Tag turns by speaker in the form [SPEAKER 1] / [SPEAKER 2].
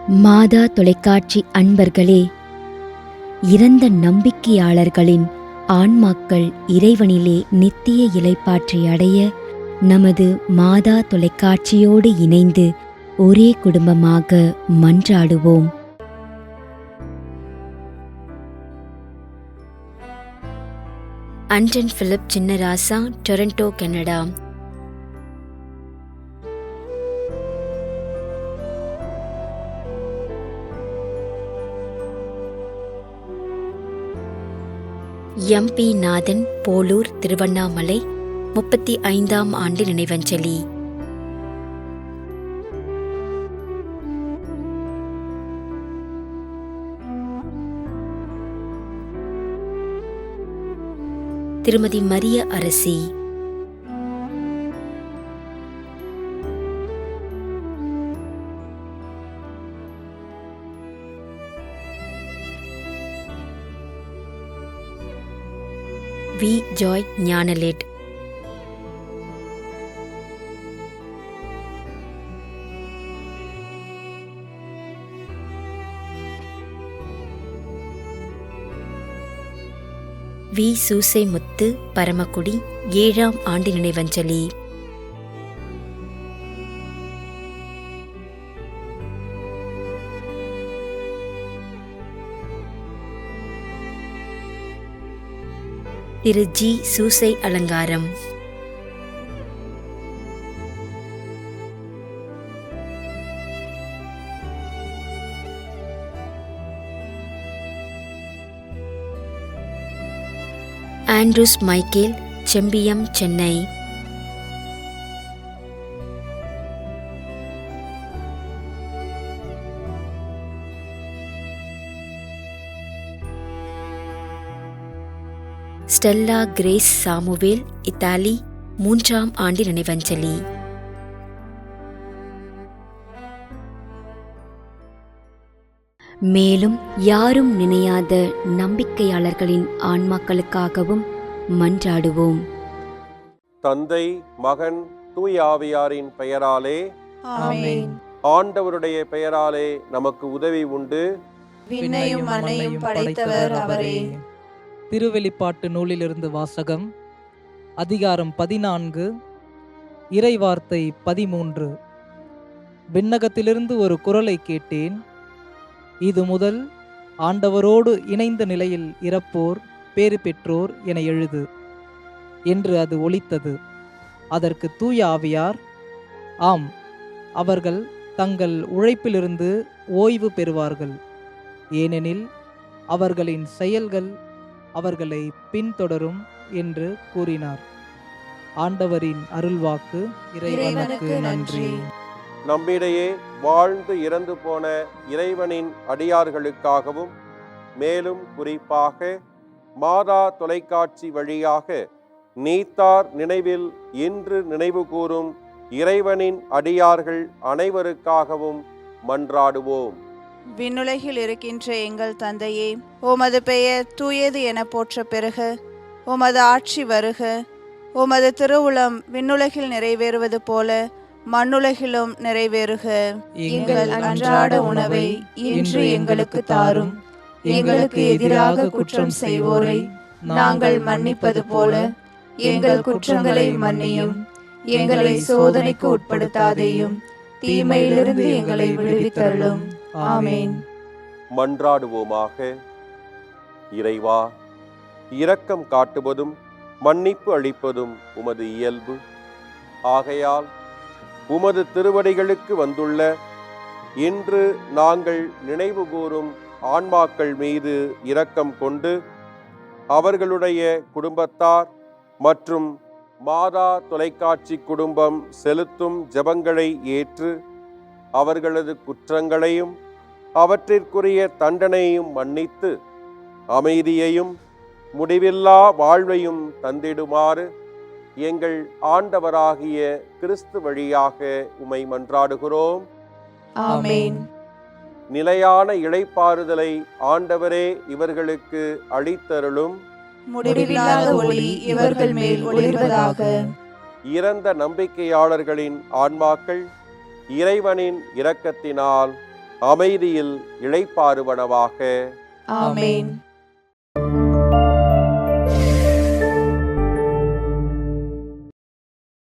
[SPEAKER 1] மாதா தொலைக்காட்சி அன்பர்களே, இறந்த நம்பிக்கையாளர்களின் ஆன்மாக்கள் இறைவனிலே நித்திய இளைப்பாற்றி அடைய நமது மாதா தொலைக்காட்சியோடு இணைந்து ஒரே குடும்பமாக மன்றாடுவோம். Anton Philip Chinnarasa, Toronto, Canada. MP Nathan, Polur, Tiruvannamalai, 35ஆம் ஆண்டு நினைவஞ்சலி. திருமதி Mariya Arasi. V Joy Gnanalet. V Soosai Muthu, Paramakudi, 7ஆம் ஆண்டு நினைவஞ்சலி. திரு G Soosai Alangaram. Andrews Michael, Sembiyam, Chennai. Stella Grace Samuel, Italy, 3ஆம் ஆண்டு நினைவஞ்சலி. மேலும் யாரும் நினையாத நம்பிக்கையாளர்களின் ஆன்மாக்களுக்காகவும் மன்றாடுவோம்.
[SPEAKER 2] தந்தை, மகன், தூய ஆவியாரின் பெயராலே
[SPEAKER 3] ஆமென்.
[SPEAKER 2] ஆண்டவருடைய பெயராலே நமக்கு உதவி உண்டு.
[SPEAKER 3] விண்ணையும் மண்ணையும் படைத்தவர் அவரே.
[SPEAKER 4] திருவெளிப்பாட்டு நூலிலிருந்து வாசகம். அதிகாரம் 14, இறைவார்த்தை 13. விண்ணகத்திலிருந்து ஒரு குரலை கேட்டேன். இது முதல் ஆண்டவரோடு இணைந்த நிலையில் இறப்போர் பேறு பெற்றோர் என எழுது என்று அது ஒலித்தது. அதற்கு தூய ஆவியார், ஆம், அவர்கள் தங்கள் உழைப்பிலிருந்து ஓய்வு பெறுவார்கள், ஏனெனில் அவர்களின் செயல்கள் அவர்களை பின்தொடரும் என்று கூறினார். ஆண்டவரின் அருள்வாக்கு. இறைவனுக்கு நன்றி.
[SPEAKER 2] நம்மிடையே வாழ்ந்து இறந்து போன இறைவனின் அடியார்களுக்காகவும் மேலும் குறிப்பாக மாதா தொலைக்காட்சி வழியாக நீத்தார் நினைவில் இன்று நினைவு கூறும் இறைவனின் அடியார்கள் அனைவருக்காகவும் மன்றாடுவோம்.
[SPEAKER 3] விண்ணுலகில் இருக்கின்ற எங்கள் தந்தையே, உமது பெயர் தூயது என போற்ற பெறுக. உமது ஆட்சி வருக. உமது திருவுளம் விண்ணுலகில் நிறைவேறுவது போல மண்ணுலகிலும் நிறைவேறுக. எங்கள் அன்றாட உணவை இன்று எங்களுக்கு தாரும். எங்களுக்கு எதிராக குற்றம் செய்வோரை நாங்கள் மன்னிப்பது போல எங்கள் குற்றங்களை மன்னியும். எங்களை சோதனைக்கு உட்படுத்தாதேயும், தீமையிலிருந்து எங்களை விடுவித்தருளும். ஆமென்.
[SPEAKER 2] மன்றாடுவோமாக. இறைவா, இரக்கம் காட்டுவதும் மன்னிப்பு அளிப்பதும் உமது இயல்பு. ஆகையால் உமது திருவடிகளுக்கு வந்துள்ள இன்று நாங்கள் நினைவு கூறும் ஆன்மாக்கள் மீது இரக்கம் கொண்டு அவர்களுடைய குடும்பத்தார் மற்றும் மாதா தொலைக்காட்சி குடும்பம் செலுத்தும் ஜெபங்களை ஏற்று அவர்களது குற்றங்களையும் அவற்றிற்குரிய தண்டனையும் மன்னித்து அமைதியையும் முடிவில்லா வாழ்வையும் தந்திடுமாறு எங்கள் ஆண்டவராகிய கிறிஸ்து வழியாக உம்மை மன்றாடுகிறோம்.
[SPEAKER 3] ஆமென்.
[SPEAKER 2] நிலையான இளைப்பாறுதலை ஆண்டவரே இவர்களுக்கு அளித்தருளும்.
[SPEAKER 3] முடிவில்லாத ஒளி இவர்கள் மேல் ஒளிர்வதாக.
[SPEAKER 2] இறந்த நம்பிக்கையாளர்களின் ஆன்மாக்கள் இறைவனின் இரக்கத்தினால் அமைதியில் இளைப்பாறுவனவாக.
[SPEAKER 3] ஆமென்.